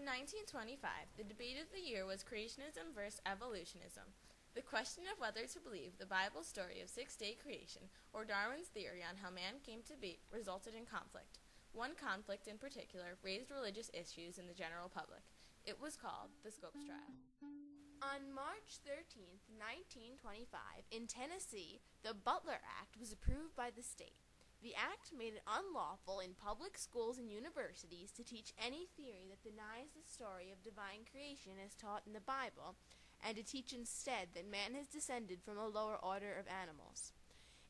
In 1925, the debate of the year was creationism versus evolutionism. The question of whether to believe the Bible story of six-day creation or Darwin's theory on how man came to be resulted in conflict. One conflict in particular raised religious issues in the general public. It was called the Scopes Trial. On March 13, 1925, in Tennessee, the Butler Act was approved by the state. The act made it unlawful in public schools and universities to teach any theory that denies the story of divine creation as taught in the Bible, and to teach instead that man has descended from a lower order of animals.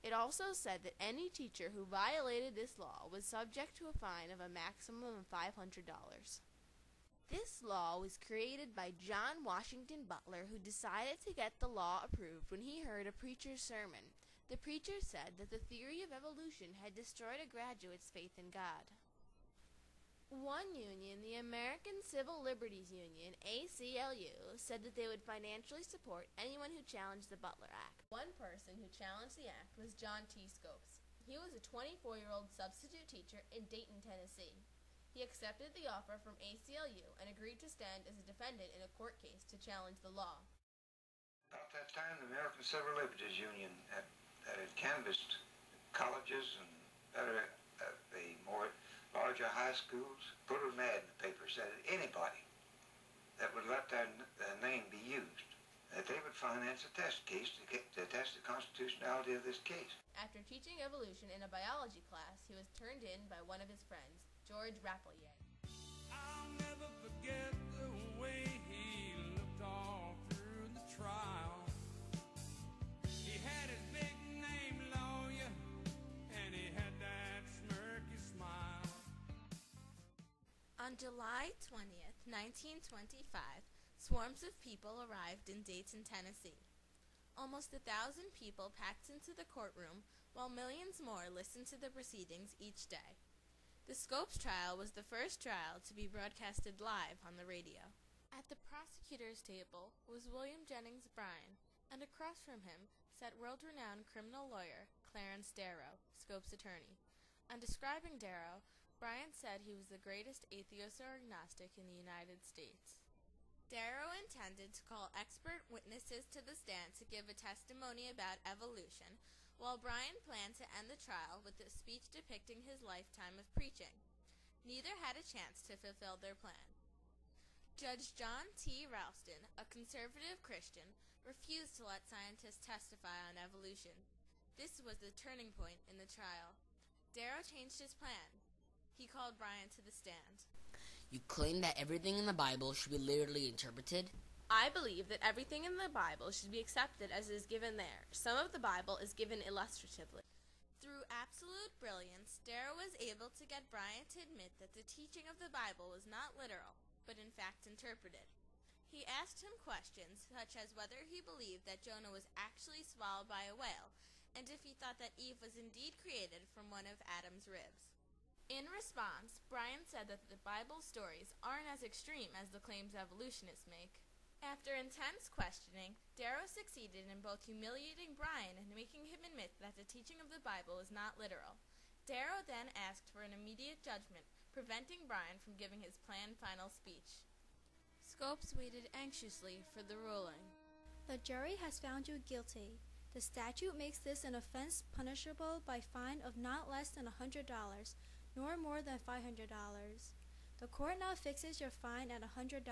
It also said that any teacher who violated this law was subject to a fine of a maximum of $500. This law was created by John Washington Butler, who decided to get the law approved when he heard a preacher's sermon. The preacher said that the theory of evolution had destroyed a graduate's faith in God. One union, the American Civil Liberties Union, ACLU, said that they would financially support anyone who challenged the Butler Act. One person who challenged the act was John T. Scopes. He was a 24-year-old substitute teacher in Dayton, Tennessee. He accepted the offer from ACLU and agreed to stand as a defendant in a court case to challenge the law. About that time, the American Civil Liberties Union had canvassed colleges and the more larger high schools, put an ad in the paper, said that anybody that would let their name be used, that they would finance a test case to test the constitutionality of this case. After teaching evolution in a biology class, he was turned in by one of his friends, George Rapelier. I'll never forget the way he looked all through the trial. He had his big name lawyer, and he had that smirky smile. On July 20th, 1925, swarms of people arrived in Dayton, Tennessee. Almost 1,000 people packed into the courtroom, while millions more listened to the proceedings each day. The Scopes trial was the first trial to be broadcasted live on the radio. At the prosecutor's table was William Jennings Bryan, and across from him sat world-renowned criminal lawyer Clarence Darrow, Scopes' attorney. On describing Darrow, Bryan said he was the greatest atheist or agnostic in the United States. Darrow intended to call expert witnesses to the stand to give a testimony about evolution, while Bryan planned to end the trial with a speech depicting his lifetime of preaching. Neither had a chance to fulfill their plan. Judge John T. Ralston, a conservative Christian, refused to let scientists testify on evolution. This was the turning point in the trial. Darrow changed his plan. He called Bryan to the stand. You claim that everything in the Bible should be literally interpreted? I believe that everything in the Bible should be accepted as it is given there. Some of the Bible is given illustratively. Through absolute brilliance, Darrow was able to get Bryan to admit that the teaching of the Bible was not literal, but in fact interpreted. He asked him questions such as whether he believed that Jonah was actually swallowed by a whale, and if he thought that Eve was indeed created from one of Adam's ribs. In response, Bryan said that the Bible stories aren't as extreme as the claims evolutionists make. After intense questioning, Darrow succeeded in both humiliating Bryan and making him admit that the teaching of the Bible is not literal. Darrow then asked for an immediate judgment, preventing Bryan from giving his planned final speech. Scopes waited anxiously for the ruling. The jury has found you guilty. The statute makes this an offense punishable by fine of not less than $100, nor more than $500. The court now fixes your fine at $100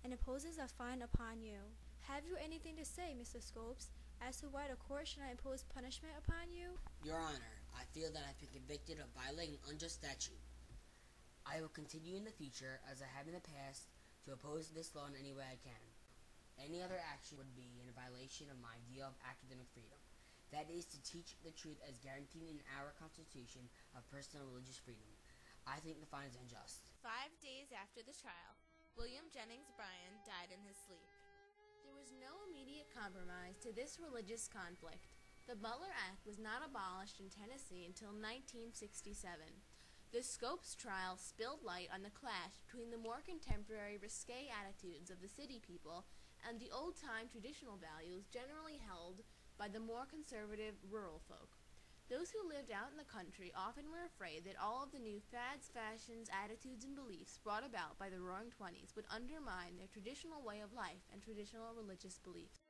and imposes a fine upon you. Have you anything to say, Mr. Scopes, as to why the court should not impose punishment upon you? Your Honor, I feel that I've been convicted of violating an unjust statute. I will continue in the future, as I have in the past, to oppose this law in any way I can. Any other action would be in violation of my idea of academic freedom. That is to teach the truth as guaranteed in our Constitution of personal religious freedom. I think the fine is unjust. 5 days after the trial, William Jennings Bryan died in his sleep. There was no immediate compromise to this religious conflict. The Butler Act was not abolished in Tennessee until 1967. The Scopes trial spilled light on the clash between the more contemporary risque attitudes of the city people and the old-time traditional values generally held by the more conservative rural folk. Those who lived out in the country often were afraid that all of the new fads, fashions, attitudes, and beliefs brought about by the Roaring Twenties would undermine their traditional way of life and traditional religious beliefs.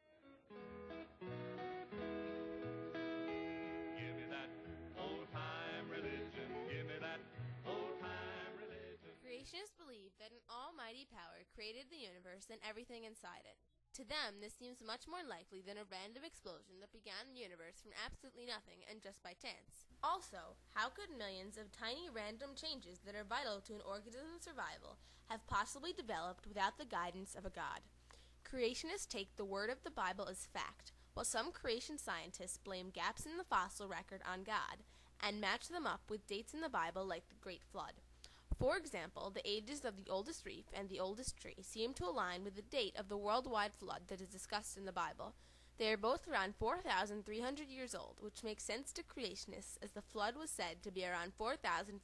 Give me that old-time religion. Give me that old-time religion. Creationists believe that an almighty power created the universe and everything inside it. To them, this seems much more likely than a random explosion that began the universe from absolutely nothing and just by chance. Also, how could millions of tiny random changes that are vital to an organism's survival have possibly developed without the guidance of a god? Creationists take the word of the Bible as fact, while some creation scientists blame gaps in the fossil record on God and match them up with dates in the Bible like the Great Flood. For example, the ages of the oldest reef and the oldest tree seem to align with the date of the worldwide flood that is discussed in the Bible. They are both around 4,300 years old, which makes sense to creationists as the flood was said to be around 4,400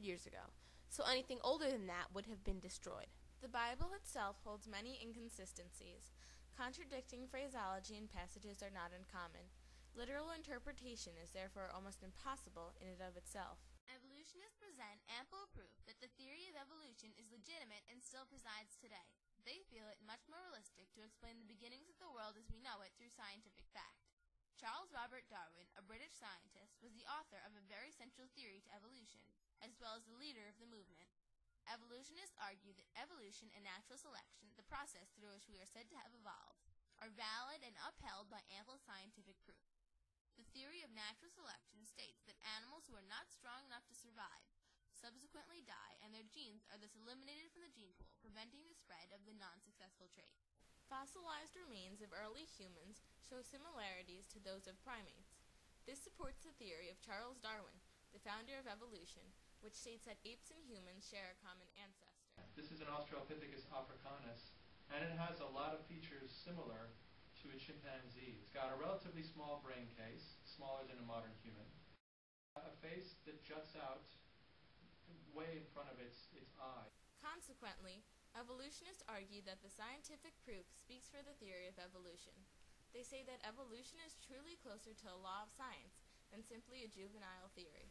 years ago, so anything older than that would have been destroyed. The Bible itself holds many inconsistencies. Contradicting phraseology and passages are not uncommon. Literal interpretation is therefore almost impossible in and of itself. Evolutionists present ample proof that the theory of evolution is legitimate and still presides today. They feel it much more realistic to explain the beginnings of the world as we know it through scientific fact. Charles Robert Darwin, a British scientist, was the author of a very central theory to evolution, as well as the leader of the movement. Evolutionists argue that evolution and natural selection, the process through which we are said to have evolved, are valid and upheld by ample scientific proof. The theory of natural selection states that animals who are not strong enough to survive subsequently die, and their genes are thus eliminated from the gene pool, preventing the spread of the non-successful trait. Fossilized remains of early humans show similarities to those of primates. This supports the theory of Charles Darwin, the founder of evolution, which states that apes and humans share a common ancestor. This is an Australopithecus africanus, and it has a lot of features similar to a chimpanzee. It's got a relatively small brain case, smaller than a modern human, a face that juts out way in front of its eye. Consequently, evolutionists argue that the scientific proof speaks for the theory of evolution. They say that evolution is truly closer to a law of science than simply a juvenile theory.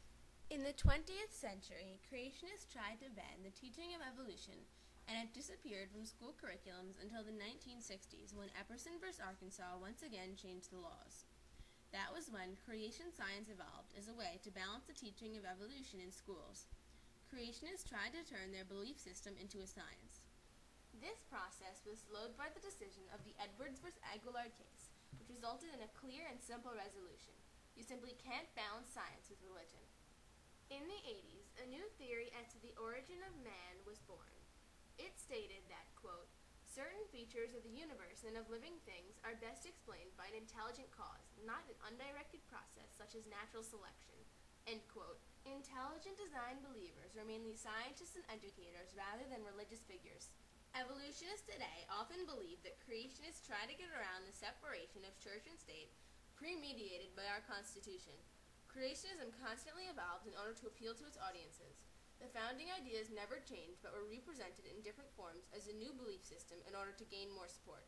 In the 20th century, creationists tried to ban the teaching of evolution, and it disappeared from school curriculums until the 1960s when Epperson v. Arkansas once again changed the laws. That was when creation science evolved as a way to balance the teaching of evolution in schools. Creationists tried to turn their belief system into a science. This process was slowed by the decision of the Edwards v. Aguilar case, which resulted in a clear and simple resolution. You simply can't balance science with religion. In the 80s, a new theory as to the origin of man was born. It stated that, quote, certain features of the universe and of living things are best explained by an intelligent cause, not an undirected process such as natural selection, end quote. Intelligent design believers are mainly scientists and educators rather than religious figures. Evolutionists today often believe that creationists try to get around the separation of church and state pre-mediated by our Constitution. Creationism constantly evolved in order to appeal to its audiences. The founding ideas never changed but were represented in different forms as a new belief system in order to gain more support.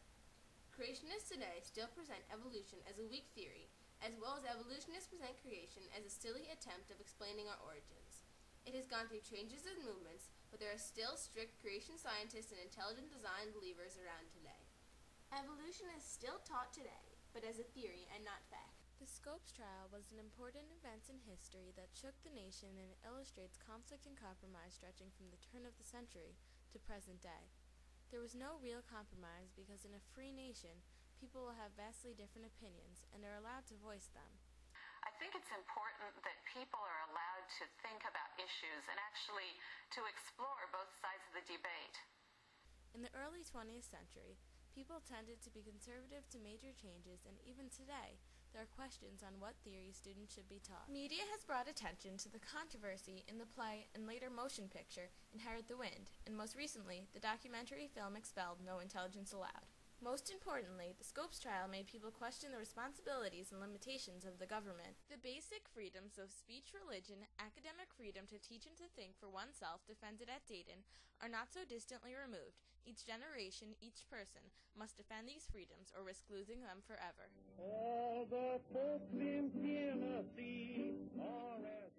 Creationists today still present evolution as a weak theory, as well as evolutionists present creation as a silly attempt of explaining our origins. It has gone through changes and movements, but there are still strict creation scientists and intelligent design believers around today. Evolution is still taught today, but as a theory and not fact. The Scopes trial was an important event in history that shook the nation, and it illustrates conflict and compromise stretching from the turn of the century to present day. There was no real compromise because in a free nation, people will have vastly different opinions and are allowed to voice them. I think it's important that people are allowed to think about issues and actually to explore both sides of the debate. In the early 20th century, people tended to be conservative to major changes, and even today, there are questions on what theories students should be taught. Media has brought attention to the controversy in the play and later motion picture Inherit the Wind, and most recently, the documentary film Expelled, No Intelligence Allowed. Most importantly, the Scopes trial made people question the responsibilities and limitations of the government. The basic freedoms of speech, religion, academic freedom to teach and to think for oneself defended at Dayton are not so distantly removed. Each generation, each person, must defend these freedoms or risk losing them forever. All the folks in Tennessee are as